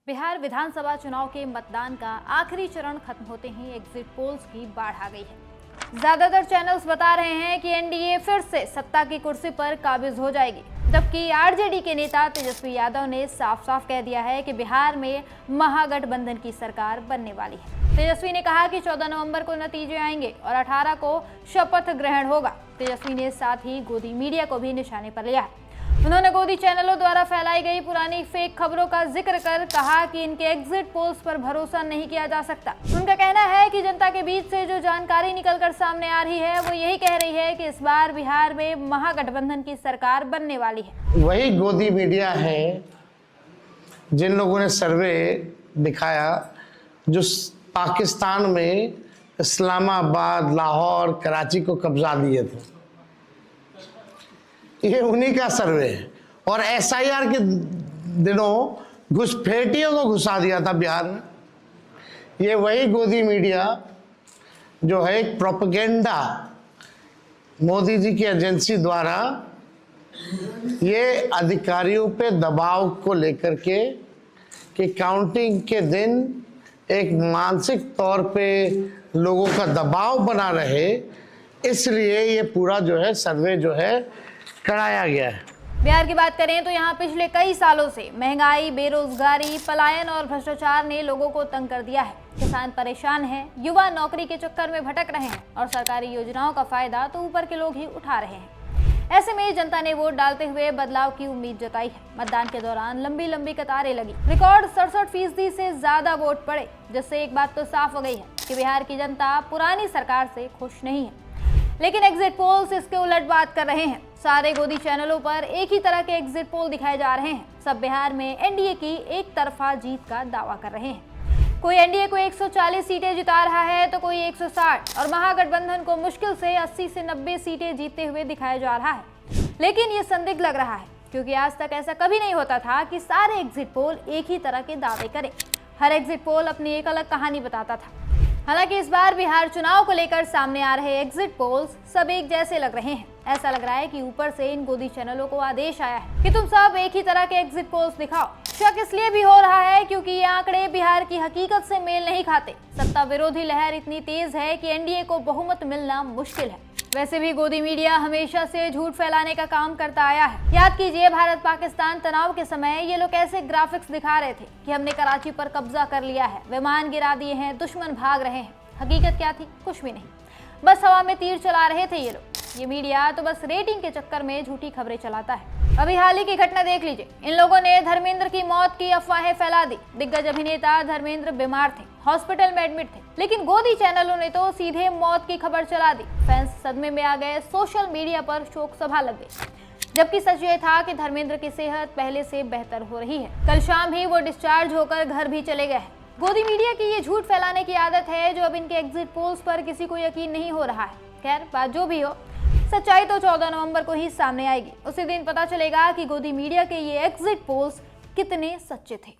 बिहार विधानसभा चुनाव के मतदान का आखिरी चरण खत्म होते ही एग्जिट पोल्स की बाढ़ आ गई है। ज्यादातर चैनल्स बता रहे हैं कि एनडीए फिर से सत्ता की कुर्सी पर काबिज हो जाएगी, जबकि आरजेडी के नेता तेजस्वी यादव ने साफ साफ कह दिया है कि बिहार में महागठबंधन की सरकार बनने वाली है। तेजस्वी ने कहा कि 14 नवंबर को नतीजे आएंगे और 18 को शपथ ग्रहण होगा। तेजस्वी ने साथ ही गोदी मीडिया को भी निशाने पर लिया है। उन्होंने गोदी चैनलों द्वारा फैलाई गई पुरानी फेक खबरों का जिक्र कर कहा कि इनके एग्जिट पोल्स पर भरोसा नहीं किया जा सकता। उनका कहना है कि जनता के बीच से जो जानकारी निकलकर सामने आ रही है वो यही कह रही है कि इस बार बिहार में महागठबंधन की सरकार बनने वाली है। वही गोदी मीडिया है जिन लोगों ने सर्वे दिखाया जो पाकिस्तान में इस्लामाबाद, लाहौर, कराची को कब्जा दिए थे। ये उन्हीं का सर्वे है। और एसआईआर के दिनों घुसपैठियों को घुसा दिया था बिहार में। ये वही गोदी मीडिया जो है एक प्रोपेगेंडा मोदी जी की एजेंसी द्वारा ये अधिकारियों पे दबाव को लेकर के कि काउंटिंग के दिन एक मानसिक तौर पे लोगों का दबाव बना रहे, इसलिए ये पूरा जो है सर्वे जो है कराया गया है। बिहार की बात करें तो यहाँ पिछले कई सालों से महंगाई, बेरोजगारी, पलायन और भ्रष्टाचार ने लोगों को तंग कर दिया है। किसान परेशान हैं, युवा नौकरी के चक्कर में भटक रहे हैं और सरकारी योजनाओं का फायदा तो ऊपर के लोग ही उठा रहे हैं। ऐसे में जनता ने वोट डालते हुए बदलाव की उम्मीद जताई है। मतदान के दौरान लंबी लंबी कतारें लगी, रिकॉर्ड 67% से ज्यादा वोट पड़े, जिससे एक बात तो साफ हो गई है कि बिहार की जनता पुरानी सरकार से खुश नहीं है। लेकिन एग्जिट पोल्स इसके उलट बात कर रहे हैं। सारे गोदी चैनलों पर एक ही तरह के एग्जिट पोल दिखाए जा रहे हैं। सब बिहार में एनडीए की एक तरफा जीत का दावा कर रहे हैं। कोई एनडीए को 140 सीटें जिता रहा है तो कोई 160 और महागठबंधन को मुश्किल से 80 से 90 सीटें जीतते हुए दिखाया जा रहा है। लेकिन ये संदिग्ध लग रहा है, क्योंकि आज तक ऐसा कभी नहीं होता था कि सारे एग्जिट पोल एक ही तरह के दावे करें। हर एग्जिट पोल अपनी एक अलग कहानी बताता था। हालांकि इस बार बिहार चुनाव को लेकर सामने आ रहे एग्जिट पोल्स सब एक जैसे लग रहे हैं। ऐसा लग रहा है कि ऊपर से इन गोदी चैनलों को आदेश आया है कि तुम सब एक ही तरह के एग्जिट पोल्स दिखाओ। शक इसलिए भी हो रहा है क्योंकि ये आंकड़े बिहार की हकीकत से मेल नहीं खाते। सत्ता विरोधी लहर इतनी तेज है कि एनडीए को बहुमत मिलना मुश्किल है। वैसे भी गोदी मीडिया हमेशा से झूठ फैलाने का काम करता आया है। याद कीजिए, भारत पाकिस्तान तनाव के समय ये लोग ऐसे ग्राफिक्स दिखा रहे थे कि हमने कराची पर कब्जा कर लिया है, विमान गिरा दिए हैं, दुश्मन भाग रहे हैं। हकीकत क्या थी? कुछ भी नहीं, बस हवा में तीर चला रहे थे ये लोग। ये मीडिया तो बस रेटिंग के चक्कर में झूठी खबरें चलाता है। अभी हाल ही की घटना देख लीजिए। इन लोगों ने धर्मेंद्र की मौत की अफवाहें फैला दी। दिग्गज अभिनेता धर्मेंद्र बीमार थे, हॉस्पिटल में एडमिट थे, लेकिन गोदी चैनलों ने तो सीधे मौत की खबर चला दी। फैंस सदमे में आ गए, सोशल मीडिया पर शोक सभा लग गई। जबकि सच ये था कि धर्मेंद्र की सेहत पहले से बेहतर हो रही है। कल शाम ही वो डिस्चार्ज होकर घर भी चले गए हैं। गोदी मीडिया की ये झूठ फैलाने की आदत है जो अब इनके एग्जिट पोल्स पर किसी को यकीन नहीं हो रहा है। खैर, बात जो भी हो, सच्चाई तो 14 नवंबर को ही सामने आएगी। उसी दिन पता चलेगा कि गोदी मीडिया के ये एग्जिट पोल्स कितने सच्चे थे।